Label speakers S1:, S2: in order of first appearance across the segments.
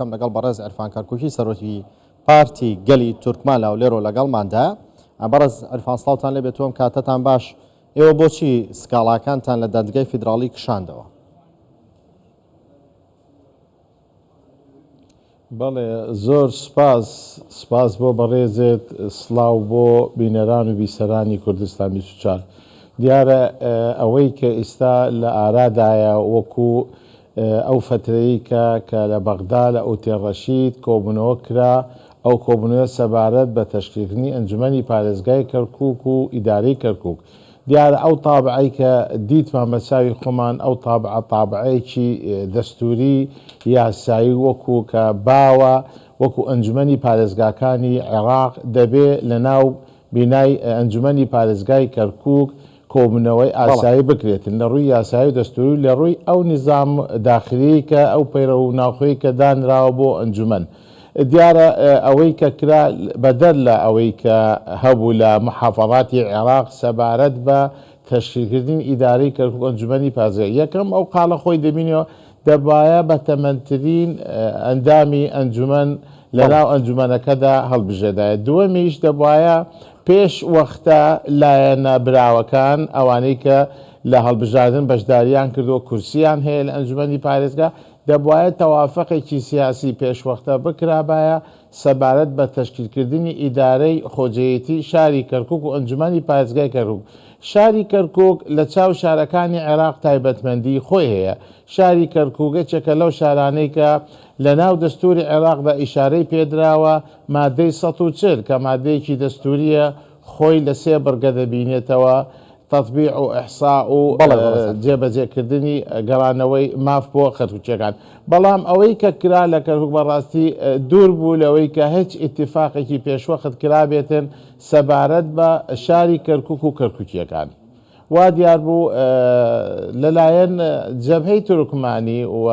S1: کەم لەگەڵ بەڕێز عرفان کەرکووکی سەرۆکی پارتی گەلی تورکمان لە لێرۆ لەگەڵماندا. بەڕێز عرفان سڵاوتان لێ بێتەوەم کاتتان باش. ئێوە بۆچی سکاڵاکانتان لە دادگای فیدراڵی کشاندەوە؟
S2: بەڵێ زۆر سپاس بۆ بەڕێزێت، سڵاو بۆ بینەران و بیسەرانی کوردستان 24. دیارە ئەوەی کە ئێستا لە ئارادایە وەکو ئەو فترەی کە لە بەغدا لە ئوتێڕەشید کۆبوونەوە کرا، ئەو کۆبوونەوە سەبارەت بە تەشکیلکردنی ئەنجومەنی پارێزگای کەرکووک و ئیدارەی کەرکووک. دیارە ئەو تابعەی کە دیتمان بەچاوی خۆمان ئەو تابعەیەکی دەستوری یاسایی وەکو کە باوە وەکو ئەنجومەنی پارێزگاکانی عێراق دەبێ لە ناو بینای ئەنجومەنی پارێزگای کەرکووک کۆبوونەوەی ئاسایی بکرێتن لە ڕووی یاسایی و دەستوری لە ڕووی ئەو نظام داخلی کە ئەو پەیرە و ناوخۆی کە دانراوە بۆ ئەنجومەن. دیارە ئەوەی کە کرا بەدەر لە ئەوەی کە هەبوو لە محافەڵاتی عێراق سەبارەت بە تەشکیلکردنی ئیدارەی کەرکووک ئەنجومەنی پارێزگای. یەکەم ئەو قاڵە خۆی دەبینەوە دەبایە بە تەمەنترین ئەندامی ئەنجومەن لەناو ئەنجومەنەکەدا هەڵبژێدایە. دووەمیش دەبایە پێش وەختە لایەنە براوەکان ئەوانەی کە لە هەڵبژاردن بەشداریان کردو کورسیان هەیە لە ئەنجومەنی پارێزگا دەبایە تەوافەقێکی سیاسی پێشوەختە بکرابایە سەبارەت بە تەشکیلکردنی ئیدارەی خۆجەیەتی شاری کەرکووک و ئەنجومەنی پارێزگای کەرکووک. شاری کەرکووک لە چاو شارەکانی عێراق تایبەتمەندی خۆی هەیە. شاری کەرکووک یەکێکە لەو شارانەی کە لە ناو دەستوری عێراقدا ئیشارەی پێدراوە مادەی 140 کە مادەیەکی دەستوریە خۆی لە 3 بڕگە دەبینێتەوە: تەطبیع و ئیحساء و جێبەجێکردنی گەڕانەوەی ماف بۆ خەرکووچەکان. بەڵام ئەوەی کە کرا لە کەرکووک بەڕاستی دوور بوو لەوەی کە هیچ ئیتیفاقێکی پێشوەخت کرابێتن سەبارەت بە شاری کەرکووک و کەرکووکیەکان. وا دیار بوو لەلایەن جەبهەی تورکمانی و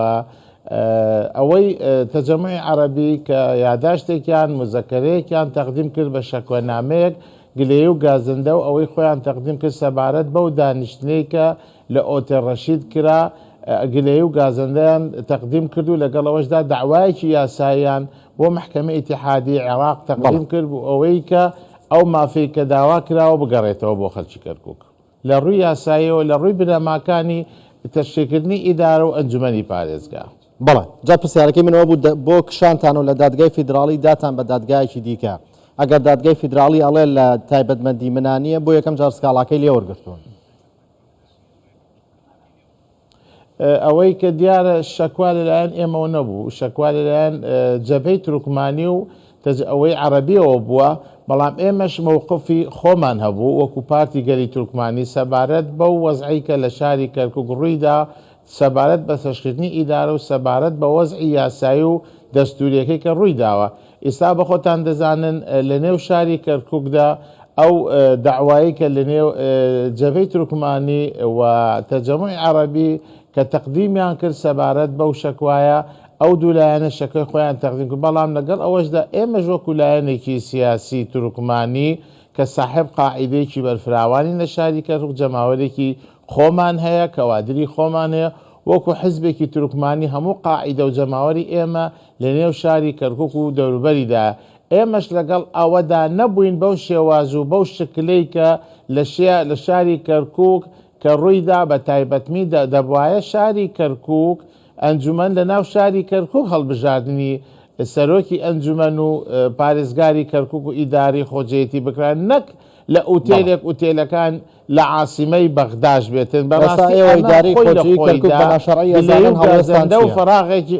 S2: ئەوەی تەجەموعی عەرەبی کە یادداشتێکیان مزەکەرەیەکیان تەقدیم کرد بە شەکوەنامەیەک گلەیە و گازندە و ئەوەی خۆیان تەقدیم کرد سەبارەت بەو دانیشتنەی کە لە ئۆتێڕەشید کرا گلەیە و گازندەیان تەقدیم کرد و لەگەڵەوەشدا داوایەکی یاساییان بۆ محکەمە ئیتیحادی عێراق تەقدیم کرد بوو ئەوەی کە ئەو مافەی کە داوا کراوە بگەڕێتەوە بۆ خەڵکی کەرکووک لە ڕووی یاساییەوە لە ڕووی بنەماکانی تەشکیلکردنی ئیدارە و ئەنجومەنی پارێزگا.
S1: بەڵێ جا پرسیارەکەی منەوە بوو بۆ کشانتان و لە دادگای فیدراڵی داتان بە دادگایەکی دیکە. ئەگەر دادگای فیدراڵی ئەڵێ لە تایبەتمەندی منانیە بۆ یەکەم جار سکاڵاکەی لێ وەرگرتوون.
S2: ئەوەی کە دیارە شەکوا لەلایەن ئێمەوە نەبوو، شەکوا لەلایەن جەبهەی تورکمانی و ئەوەی عەرەبیەوە بووە، بەڵام ئێمەش مووقفی خۆمان هەبوو وەکو پارتی گەلی تورکمانی سەبارەت بەو وەزعی کە لە شاری کەرکووک ڕوویدا سەبارەت بە تەشکیلکردنی ئیدارە و سەبارەت بە وەزعی یاسایی و دەستوریەکەی کە ڕوویداوە. ئێستا بە خۆتان دەزانن لە نێو شاری کەرکووکدا ئەو داوایی کە لە نێو جەبهەی تورکمانی و تەجەموعی عەرەبی کە تەقدیمیان کرد سەبارەت بەو شەکوایە ئەو دوو لایەنە شەکەی خۆیان تەقدیم کرد. بەڵام لەگەڵ ئەوەشدا ئێمەش وەکو لایەنێکی سیاسی تورکمانی کە ساحب قاعیدەیەکی بەرفراوانی لە شاری کەرکووک جەماوەرێکی خۆمان هەیە، کەوادری خۆمان هەیە، وەکو حزبێکی تورکمانی هەموو قاعیدە و جەماوەری ئێمە لە نێو شاری کەرکووک و دەوروبەریدا ئێمەش لەگەڵ ئەوەدا نەبووین بەو شێواز و بەو شکلەی کە لە شاری کەرکووک کە ڕوویدا بە تایبەتمی دەبوایە شاری کەرکووک ئەنجومەن لە ناو شاری کەرکووک هەڵبژاردننی سەرۆکی ئەنجومەن و پارێزگاری کەرکووک و ئیداری خۆجەیەتی بکران، نەک لە ئوتێلێک ئوتێلەکان لە عاسیمەی بەغداش بێتن. بەڕاستی
S1: ئیداری خۆجەیی کەرکووک بە ناشەرعی
S2: هەڵوێستاندە و فەراغێکی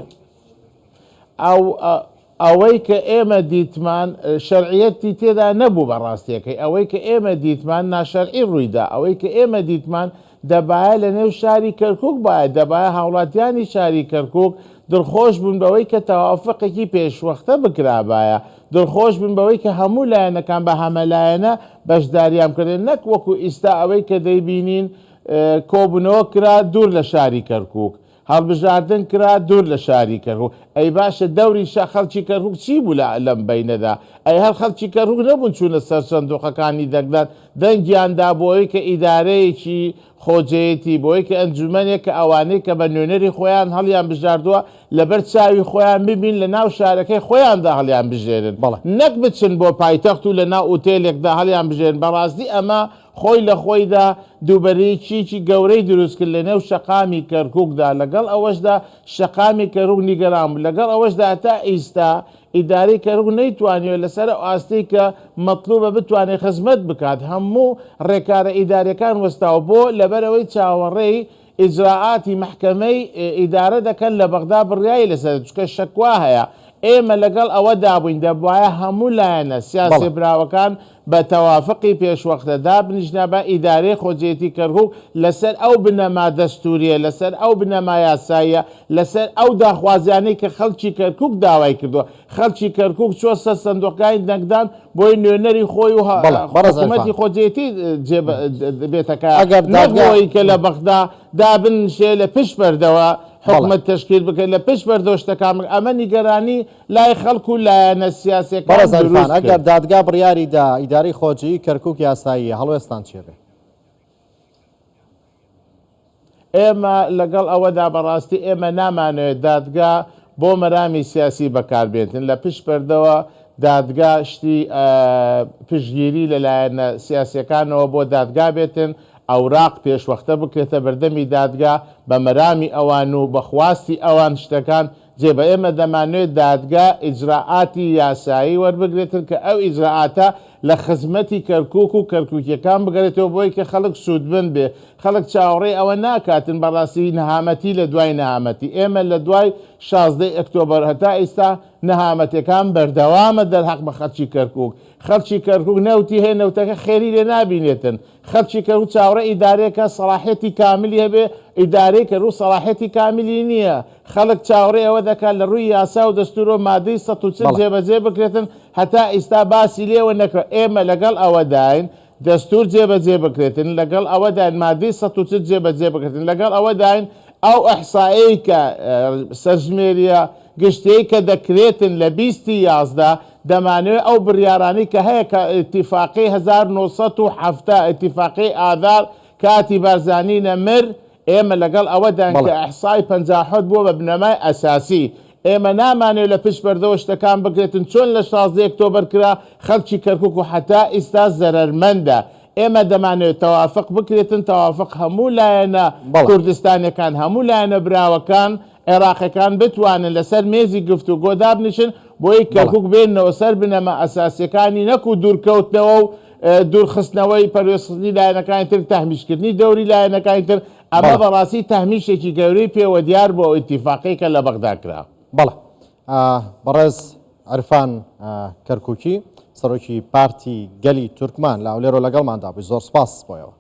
S2: ئەوەی کە ئێمە دیتمان شەرعیەتی تێدا نەبوو بەڕاستیەکەی، ئەوەی کە ئێمە دیتمان ناشەرعی ڕوویدا، ئەوەی کە ئێمە دیتمان دەبایە لە نێو شاری کەرکووک باید دەبایە هاوڵاتیانی شاری کەرکووک دڵخۆش بوون بەوەی کە تەوافقێکی پێشوەختە بکرابایە، دڵخۆش بن بەوەی کە هەموو لایەنەکان بە هەمەلایەنە بەشداریان کردن، نەک وەکو ئیستا ئەوەی کە دەیبینین کۆبوونەوە کرا دوور لە شاری کەرکووک. هەڵبژاردن کرا دوور لە شاری کەرکووک. ئەی باشە دەوری خەڵکی کەرکووک چی بوو لەم بینەدا؟ ئەی هەر خەڵکی کەرکووک نەبوون چوونە سەر سندوقەکانی دەگدان دەنگیاندا بۆی کە ئیدارەیەکی خۆجەیەتی بۆی کە ئەنجومەنێک کە ئەوانەی کە بە نوێنەری خۆیان هەڵیان بژاردووە لەبەر چاوی خۆیان ببین لە ناو شارەکەی خۆیاندا هەڵیان بژێرن نەک بچن بۆ پایتەخت و لە ناو ئوتێلێکدا هەڵیان بژێرن. بەڕاستی ئەمە خۆی لە خۆیدا دووبەری چیکی گەورەی دروستکرد لە نێو شەقامی کەرکووکدا. لەگەڵ ئەوەشدا شەقامی کەرکووک نیگەران بوو، لەگەڵ ئەوەشدا تا ئیستا ئیداری کەرکووک نەیتوانێت لەسەر ئاستەی کە مەطلوبە بتوانێت خزمەت بکات. هەموو ڕێکارە ئیداریەکان وەستاوە بۆ لەبەرەوەی چاوەڕێی ئیجراعاتی محکەمەی ئیدارە دەکەن لە بەغدا بڕیایی لەسەر چکە شەکوا هەیە. ئێمە لەگەڵ ئەوە دابووین دەبواە هەموو لایەنە سیاسی براوەکان بە تەوافقی پێشوەختەدا بنیشنە بە ئیدارەی خۆجێتی کەرکووک لەسەر ئەو بنەما دەستوریە، لەسەر ئەو بنەما یاساییە، لەسەر ئەو داخوازیانەی کە خەڵکی کەرکووک داوای کردووە. خەڵکی کەرکووک چوە سەر سندوقەکانی دەنگدان بۆی نوێنەری خۆی و حکوومەتی خۆجێتی بێتەکە نەبووی کە لە بەغدا دابنشێ لە پشت بەردەوە حکومت تشکیل بکەین لە پشت بەردەوە شتەکان. ئەمە نیگەرانی لای خەڵکو و لایەنە سیاسیەکان.
S1: ئەگەر دادگا بڕیاریدا ئیداری خۆجی کەرکووک یاساییە هەڵوێستان چێڕێ؟
S2: ئێمە لەگەڵ ئەوەدا بەڕاستی ئێمە نامانوێت دادگا بۆ مەرامی سیاسی بەکاربێتن. لە پشت بەردەوە دادگا شتی پشتگیری لەلایەنە سیاسیەکانەوە بۆ دادگا بێتن، ئەوراق پێشوەختە بکرێتە بەردەمی دادگا بە مەرامی ئەوان و بەخواستی ئەوان شتەکان جێبە. ئێمە دەمانوێت دادگا ئیجراعاتی یاسایی وەربگرێتن کە ئەو ئیجراعاتە لە خزمەتی کەرکووک و کەرکووکیەکان بگرێتەوە بۆی کە خەڵک سوودبن بێ. خەڵک چاوەڕێی ئەوە ناکاتن بەڕاستی نەهامەتی لە دوای نەهامەتی. ئێمە لە دوای 16 ئۆکتۆبەر هەتا ئێستا نەهامەتەکان بەردەوامە دەرحەق بە خەڵکی کەرکووک. خەڵکی کەرکووک نەوتی هەیە نەوتەکە خێری لێ نابینێتن. خەڵکی کەرکووک چاوەڕێ ئیدارەیەکە سەلاحیەتی کاملی هەبێ، ئیدارەی کەرکووک سەلاحیەتی کاملی نییە. خەڵک چاوەڕێ ئەوە دەکات لە ڕووی یاسا و دەستور و مادەی 140 جێبەجێ بکرێتن هەتا ئێستا باسی لێوە نەکرا. ئێمە لەگەڵ ئەوەداین دەستور جێبەجێ بکرێتن، لەگەڵ ئەوەداین مادەی 140 جێبەجێ بکرێتن، لەگەڵ ئەوەداین ئەو ئەحسایی کە سەرژمێریە گشتەی کە دەکرێتن لە 20/11 دەمانوێت ئەو بڕیارانی کە هەیە کە ئیتیفاقی 1970 ئیتیفاقی ئاذار کاتی بارزانی نەمر ئێمە لەگەڵ ئەوەدان کە ئەحسای 57 بووە بە بنەمای ئەساسی. ئێمە نامانێت لە پشت بەردەوە شتەکان بگرێتن چۆن لە 16 ئۆکتۆبەر کرا خەڵکی کەرکووک و حتا ئێستا زەرەرمەندە. ئێمە دەمانوێت تەوافق بکرێتن، تەوافق هەموو لایەنە کوردستانیەکان هەموو لایەنە براوەکان عێراقیەکان بتوانن لەسەر مێزی گفتوگۆ دابنیشن بۆی کەرکووک بێنەوە سەر بنەمە ئەساسیەکانی نەکو دوورکەوتنەوە و دوورخستنەوەی پەروێستخستنی لایەنەکانی تر تەحمیشکردنی دەوری لایەنەکانی تر. ئەمە بەڕاستی تەحمیشێکی گەورەی پێوە دیار بۆ ئیتیفاقی کە لە بەغدا کرا.
S1: بەڵێ بەڕێز عەرفان کەرکووکی سەرۆکی پارتی گەلی تورکمان لە ئەولێرۆ لەگەڵماندا بووی. زۆر سپاس بۆیەوە.